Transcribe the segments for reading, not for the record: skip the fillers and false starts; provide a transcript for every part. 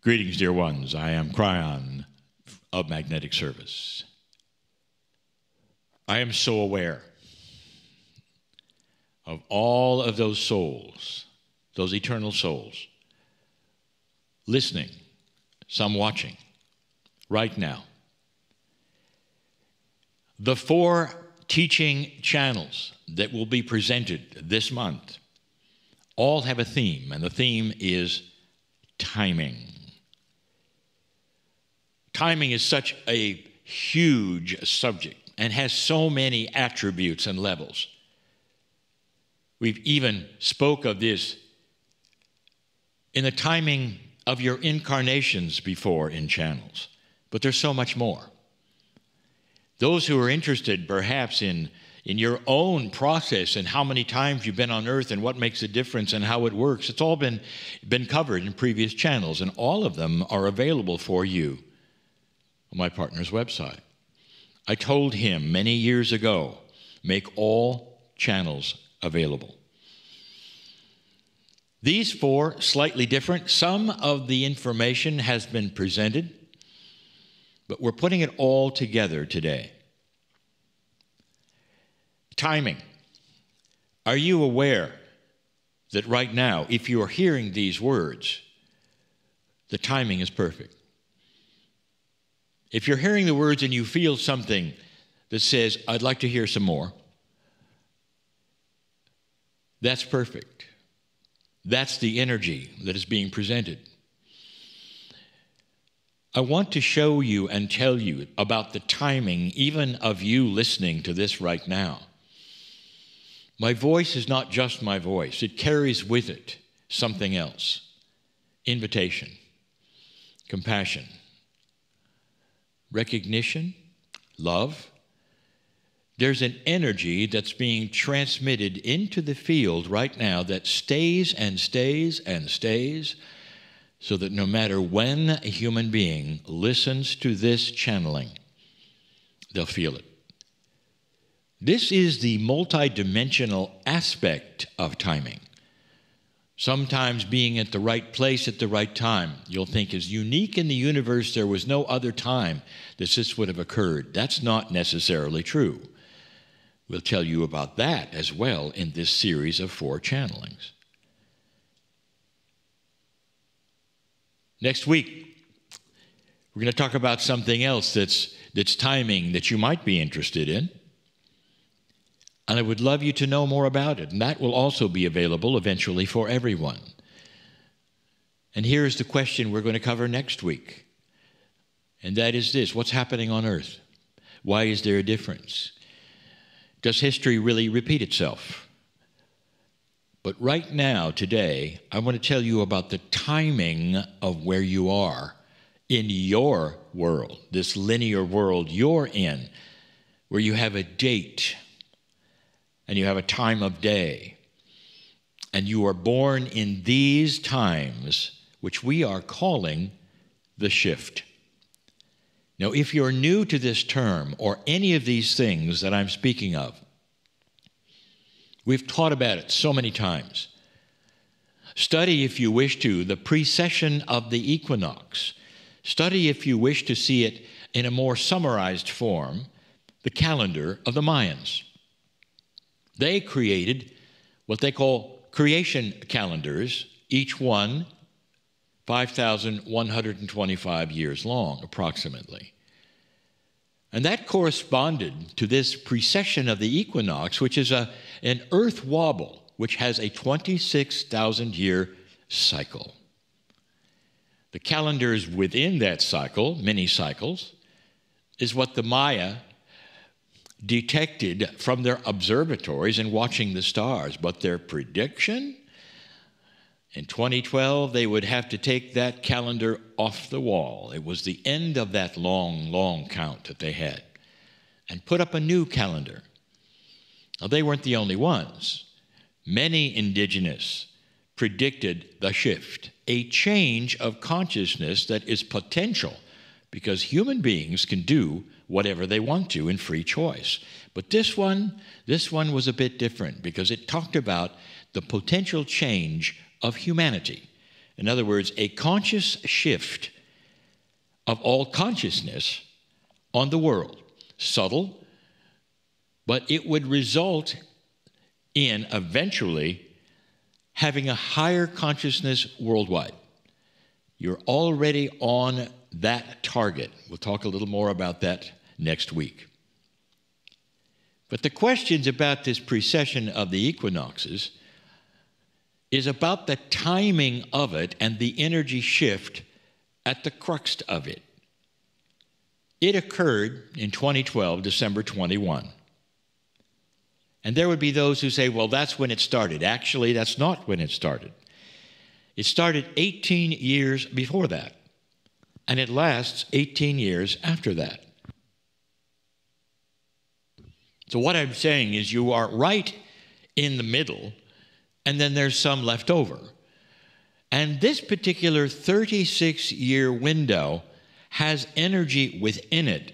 Greetings, dear ones. I am Kryon of Magnetic Service. I am so aware of all of those souls, those eternal souls, listening, some watching, right now. The 4 teaching channels that will be presented this month all have a theme, and the theme is timing. Timing is such a huge subject and has so many attributes and levels. We've even spoke of this in the timing of your incarnations before in channels, but there's so much more. Those who are interested perhaps in your own process and how many times you've been on earth and what makes a difference and how it works, it's all been covered in previous channels, and all of them are available for you on my partner's website. I told him many years ago, make all channels available. These 4, slightly different. Some of the information has been presented, but we're putting it all together today. Timing. Are you aware that right now, if you are hearing these words, the timing is perfect? If you're hearing the words and you feel something that says, I'd like to hear some more, that's perfect. That's the energy that is being presented. I want to show you and tell you about the timing even of you listening to this right now. My voice is not just my voice. It carries with it something else. Invitation, compassion, recognition, love. There's an energy that's being transmitted into the field right now that stays and stays and stays, so that no matter when a human being listens to this channeling, they'll feel it. This is the multidimensional aspect of timing. Sometimes being at the right place at the right time, you'll think is unique in the universe. There was no other time that this would have occurred. That's not necessarily true. We'll tell you about that as well in this series of 4 channelings. Next week, we're going to talk about something else that's timing that you might be interested in. And I would love you to know more about it. And that will also be available eventually for everyone. And here's the question we're going to cover next week. And that is this: what's happening on earth? Why is there a difference? Does history really repeat itself? But right now, today, I want to tell you about the timing of where you are in your world, this linear world you're in, where you have a date and you have a time of day, and you are born in these times, which we are calling the shift. Now, if you're new to this term or any of these things that I'm speaking of, we've taught about it so many times. Study, if you wish to, the precession of the equinox. Study, if you wish to see it in a more summarized form, the calendar of the Mayans. They created what they call creation calendars, each one 5,125 years long, approximately. And that corresponded to this precession of the equinox, which is an earth wobble, which has a 26,000-year cycle. The calendars within that cycle, many cycles, is what the Maya detected from their observatories and watching the stars. But their prediction, in 2012, they would have to take that calendar off the wall. It was the end of that long, long count that they had, and put up a new calendar. Now, they weren't the only ones. Many indigenous predicted the shift, a change of consciousness that is potential, because human beings can do whatever they want to in free choice. But this one was a bit different, because it talked about the potential change of humanity. In other words, a conscious shift of all consciousness on the world. Subtle, but it would result in eventually having a higher consciousness worldwide. You're already on that target. We'll talk a little more about that next week. But the questions about this precession of the equinoxes is about the timing of it and the energy shift at the crux of it. It occurred in 2012, December 21. And there would be those who say, well, that's when it started. Actually, that's not when it started. It started 18 years before that, and it lasts 18 years after that. So what I'm saying is you are right in the middle, and then there's some left over. And this particular 36-year window has energy within it,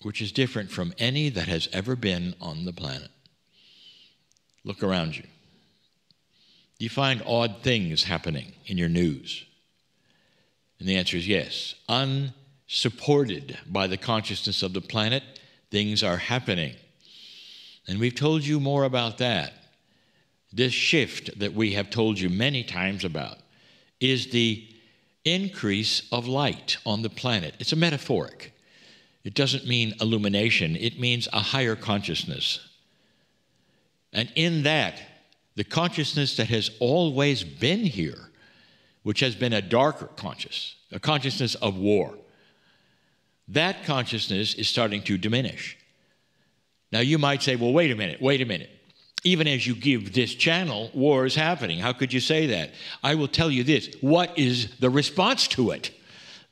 which is different from any that has ever been on the planet. Look around you. Do you find odd things happening in your news? And the answer is yes. Unsupported by the consciousness of the planet, things are happening. And we've told you more about that. This shift that we have told you many times about is the increase of light on the planet. It's a metaphoric. It doesn't mean illumination. It means a higher consciousness. And in that, the consciousness that has always been here, which has been a darker consciousness, a consciousness of war, that consciousness is starting to diminish. Now you might say, well, wait a minute. Even as you give this channel, war is happening. How could you say that? I will tell you this. What is the response to it?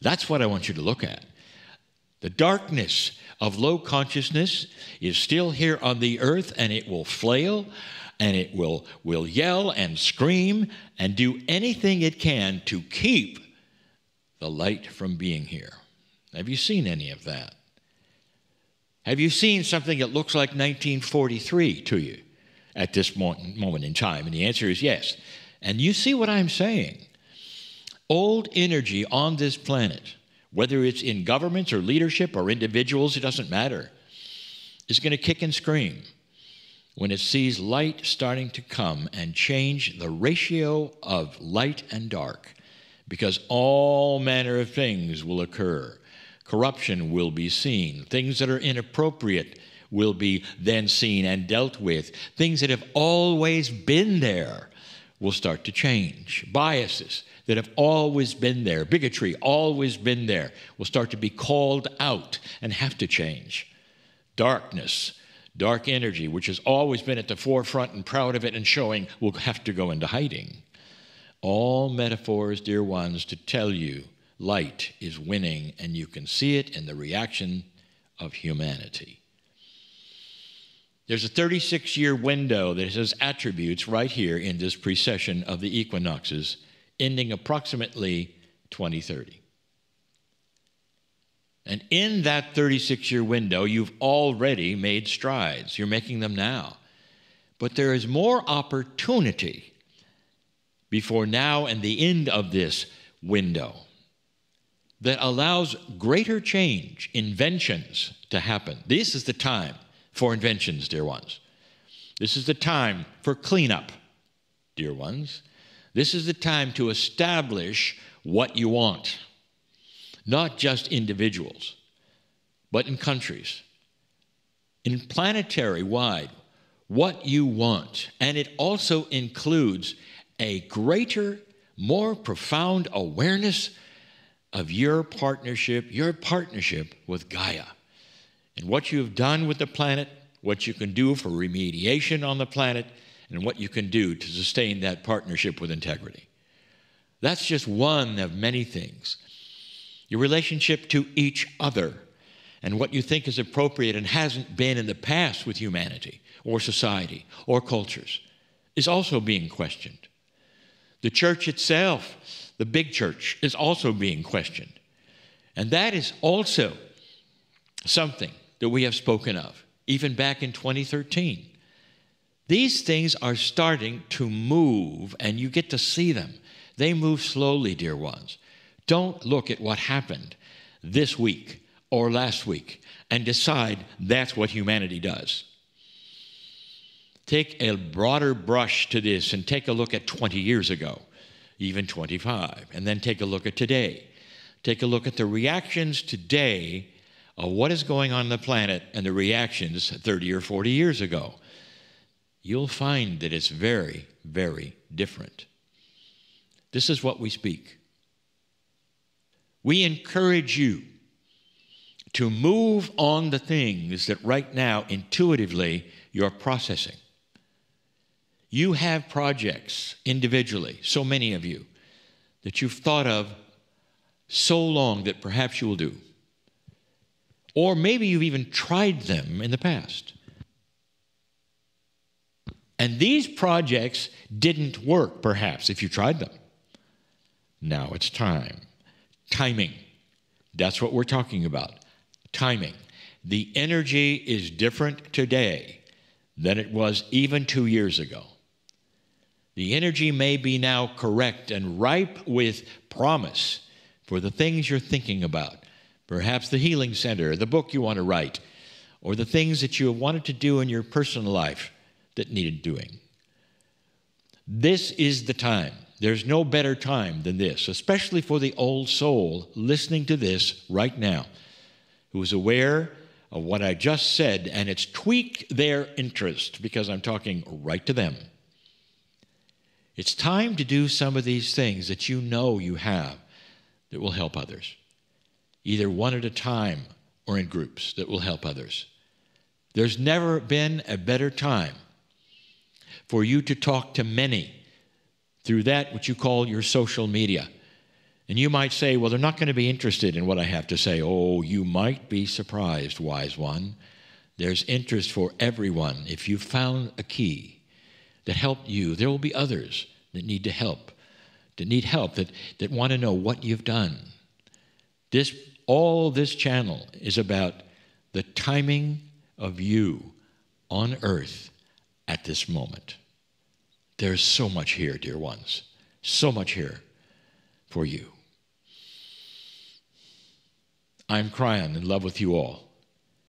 That's what I want you to look at. The darkness of low consciousness is still here on the earth, and it will flail, and it will yell and scream and do anything it can to keep the light from being here. Have you seen any of that? Have you seen something that looks like 1943 to you at this moment in time? And the answer is yes. And you see what I'm saying. Old energy on this planet, whether it's in governments or leadership or individuals, it doesn't matter, is going to kick and scream when it sees light starting to come and change the ratio of light and dark, because all manner of things will occur. Corruption will be seen. Things that are inappropriate will be then seen and dealt with. Things that have always been there will start to change. Biases that have always been there, bigotry always been there, will start to be called out and have to change. Darkness, dark energy, which has always been at the forefront and proud of it and showing, will have to go into hiding. All metaphors, dear ones, to tell you light is winning, and you can see it in the reaction of humanity. There's a 36-year window that has attributes right here in this precession of the equinoxes, ending approximately 2030. And in that 36-year window, you've already made strides. You're making them now. But there is more opportunity before now and the end of this window that allows greater change, inventions to happen. This is the time for inventions, dear ones. This is the time for cleanup, dear ones. This is the time to establish what you want, not just individuals, but in countries, in planetary wide, what you want. And it also includes a greater, more profound awareness of your partnership with Gaia, and what you have done with the planet, what you can do for remediation on the planet, and what you can do to sustain that partnership with integrity. That's just one of many things. Your relationship to each other and what you think is appropriate and hasn't been in the past with humanity or society or cultures is also being questioned. The church itself, the big church, is also being questioned. And that is also something that we have spoken of, even back in 2013. These things are starting to move, and you get to see them. They move slowly, dear ones. Don't look at what happened this week or last week and decide that's what humanity does. Take a broader brush to this and take a look at 20 years ago, even 25, and then take a look at today. Take a look at the reactions today of what is going on the planet and the reactions 30 or 40 years ago. You'll find that it's very, very different. This is what we speak. We encourage you to move on the things that right now intuitively you're processing. You have projects individually, so many of you, that you've thought of so long that perhaps you will do. Or maybe you've even tried them in the past. And these projects didn't work, perhaps, if you tried them. Now it's time. Timing. That's what we're talking about. Timing. The energy is different today than it was even 2 years ago. The energy may be now correct and ripe with promise for the things you're thinking about. Perhaps the healing center, the book you want to write, or the things that you have wanted to do in your personal life that needed doing. This is the time. There's no better time than this, especially for the old soul listening to this right now, who is aware of what I just said, and it's tweaked their interest because I'm talking right to them. It's time to do some of these things that you know you have that will help others, either one at a time or in groups that will help others. There's never been a better time for you to talk to many through that which you call your social media. And you might say, well, they're not going to be interested in what I have to say. Oh, you might be surprised, wise one. There's interest for everyone. If you found a key that helped you, there will be others that need help, that want to know what you've done. All this channel is about the timing of you on earth at this moment. There's so much here, dear ones, so much here for you. I'm Kryon, in love with you all.